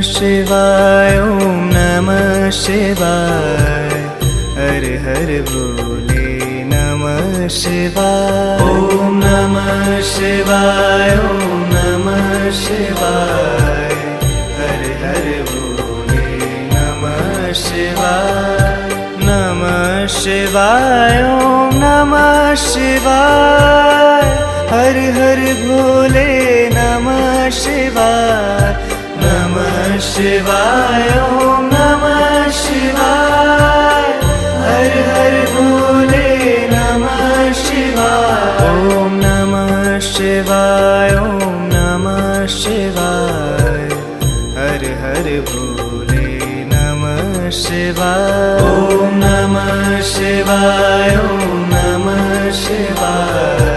शिवाय ओम नमः शिवाय हर हर भोले नमः शिवाय ओम नमः शिवाय ओम नमः शिवाय हर हर भोले नमः शिवाय नमः शिवाय ओम नमः शिवाय हर हर भोले नमः शिवाय नमः शिवाय ओम नमः शिवाय हर हर भोले नमः शिवाय ओम नमः शिवाय ओम नमः शिवाय हर हर भोले नमः शिवाय ओम नमः शिवाय ओम नमः शिवाय